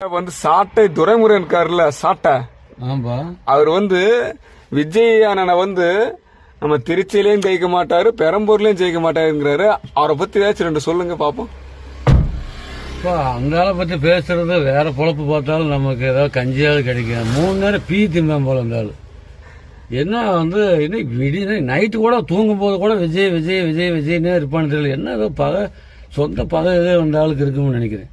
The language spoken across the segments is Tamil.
சாட்டை துரைமுருகன் இருக்காருல்ல சாட்டை ஆம்பா அவர் விஜய் அண்ணனை நம்ம திருச்சியிலையும் ஜெயிக்க மாட்டாரு பெரம்பூர்லயும் ஜெயிக்க மாட்டாருங்கிறாரு. அவரை பத்தி ஏதாச்சும் ரெண்டு சொல்லுங்க பாப்போம். அந்த ஆளை பத்தி பேசுறது வேற பொழப்பு பார்த்தாலும் நமக்கு ஏதாவது கஞ்சியாவது கிடைக்கும். 3 நேரம் பீ திம்பம் போல அந்த ஆளு என்ன இன்னைக்கு விடிய நைட்டு கூட தூங்கும் போது கூட விஜய் விஜய் விஜய் விஜய்னே இருப்பான்னு தெரியல. என்ன ஏதோ பகை சொந்த பகை ஏதோ அந்த ஆளுக்கு இருக்குன்னு நினைக்கிறேன்.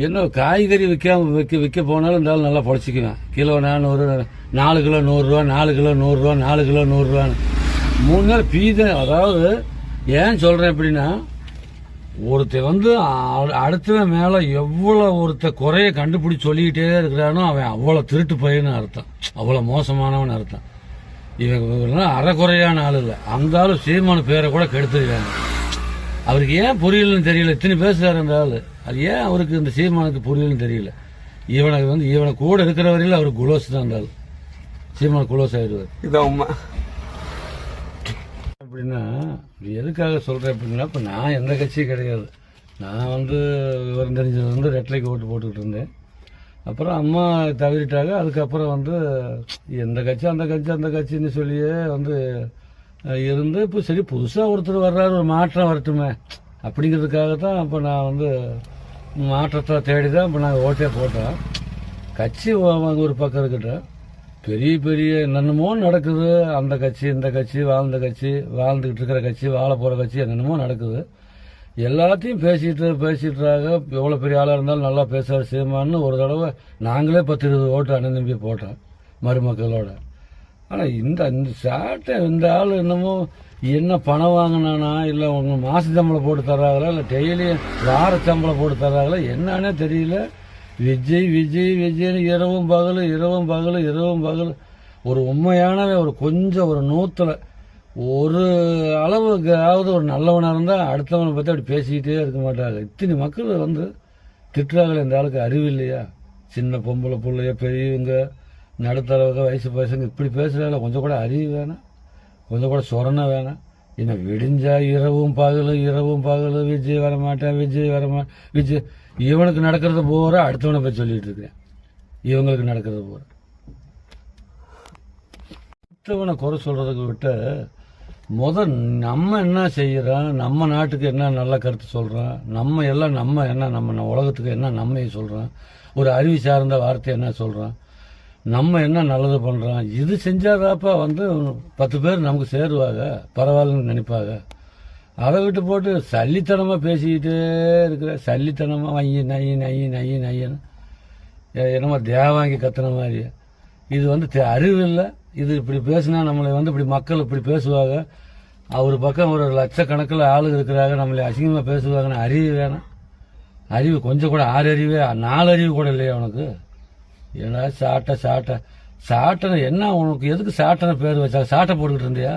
என்ன காய்கறி விற்க போனாலும் இந்த ஆள் நல்லா பொழைச்சிக்குவேன். கிலோ 400, 4 கிலோ 100 ரூபா, 4 கிலோ 100 ரூபா, 4 கிலோ 100 ரூபான்னு 3 நேரம் பீதான். அதாவது ஏன் சொல்றேன் அப்படின்னா, ஒருத்தன் அடுத்தவன் மேல எவ்வளவு குறைய கண்டுபிடிச்சு சொல்லிக்கிட்டே இருக்கிறானோ அவன் அவ்வளவு திருட்டு பையன்னு அர்த்தம், அவ்வளவு மோசமானவன் அர்த்தம். இவங்க அறக்குறையான ஆள் இல்லை. அந்த ஆளு சீமான பேரை கூட கெடுத்துருக்காங்க. அவருக்கு ஏன் புரியலன்னு தெரியல. இத்தனை பேசுறாரு அந்த ஆளு. அது ஏன் அவருக்கு இந்த சீமானுக்கு புரியலன்னு தெரியல. இவனை கூட இருக்கிற வரையில அவருக்கு குளோஸ் தான். அந்த ஆளு சீமான குளோஸ் ஆயிடுவார். இதான் உண்மை. அப்படின்னா எதுக்காக சொல்றேன் அப்படின்னா, இப்ப நான் எந்த கட்சியும் கிடையாது. நான் விவரம் தெரிஞ்சது ரெட்லைக்கு ஓட்டு போட்டுக்கிட்டு இருந்தேன். அப்புறம் அம்மா தவறிட்டாங்க. அதுக்கப்புறம் எந்த கட்சி அந்த கட்சின்னு சொல்லியே இருந்து இப்போ சரி புதுசாக ஒருத்தர் வர்றாரு, ஒரு மாற்றம் வரட்டுமே அப்படிங்கிறதுக்காக தான் இப்போ நான் மாற்றத்தை தேடி தான் இப்போ நாங்கள் ஓட்டே போட்டோம். கட்சி ஒரு பக்கம் இருக்கட்டும், பெரிய பெரிய என்னென்னமோ நடக்குது. அந்த கட்சி இந்த கட்சி வாழ்ந்துகிட்டு இருக்கிற கட்சி வாழ போகிற கட்சி என்னென்னமோ நடக்குது. எல்லாத்தையும் பேசிட்டுறாங்க. எவ்வளோ பெரிய ஆளாக இருந்தாலும் நல்லா பேசுவார் சீமான்னு ஒரு தடவை நாங்களே 10-20 ஓட்டு அண்ணன் தம்பி போட்டோம் மருமக்களோட. ஆனால் இந்த சாட்டை இந்த ஆள் என்னமோ என்ன பணம் வாங்கினானா, இல்லை உங்க மாச சம்பளம் போட்டு தர்றாங்களா, இல்லை டெய்லி வார சம்பளம் போட்டு தர்றாங்களா என்னன்னே தெரியல. விஜய் விஜய் விஜய்னு இரவும் பகல் ஒரு உண்மையான கொஞ்சம் ஒரு நூத்துல ஒரு அளவுக்காவது ஒரு நல்லவனா இருந்தா அடுத்தவனை பத்தி அப்படி பேசிக்கிட்டே இருக்க மாட்டாங்க. இத்தனை மக்கள் திட்டுறாங்களே. இந்த ஆளுக்கு அறிவு இல்லையா? சின்ன பொம்பளை பிள்ளைய, பெரியவங்க, நடுத்தரவங்க, வயசு பசங்க இப்படி பேசுறாங்க. கொஞ்சம் கூட அறிவு வேணாம், கொஞ்சம் கூட சொரணை வேணாம். என்ன விடிஞ்சா இரவும் பகல் விஜய் வரமாட்டேன் விஜய் இவனுக்கு நடக்கிறது போற அடுத்தவனை போய் சொல்லிட்டு இருக்கிறேன். இவங்களுக்கு நடக்கிறது போற அடுத்தவனை குறை சொல்றதுக்கு விட்டு நம்ம என்ன செய்யறோம், நம்ம நாட்டுக்கு என்ன நல்ல கருத்து சொல்றோம், நம்ம என்ன உலகத்துக்கு என்ன நன்மையை சொல்றோம், ஒரு அறிவு சார்ந்த வார்த்தை என்ன சொல்றோம், நம்ம என்ன நல்லது பண்றோம், இது செஞ்சாதாப்பா 10 பேர் நமக்கு சேருவாங்க, பரவாயில்லன்னு நினைப்பாங்க. அதை விட்டு போட்டு சல்லித்தனமா பேசிக்கிட்டே இருக்கிற, சல்லித்தனமா நையன்னு என்னமோ தேவாங்கி கத்துன மாதிரி. இது அறிவு இல்லை. இது இப்படி பேசினா நம்மளை இப்படி மக்கள் இப்படி பேசுவாங்க. ஒரு பக்கம் ஒரு லட்சக்கணக்கில் ஆளுங்க இருக்கிறாங்க, நம்மளை அசிங்கமா பேசுவாங்கன்னு அறிவு வேணாம். அறிவு கொஞ்சம் கூட 6 அறிவே 4 அறிவு கூட இல்லையா உனக்கு? ஏன்னா சாட்டை என்ன உனக்கு எதுக்கு சாட்டனை பேர் வச்சா? சாட்டை போட்டுக்கிட்டு இருந்தியா?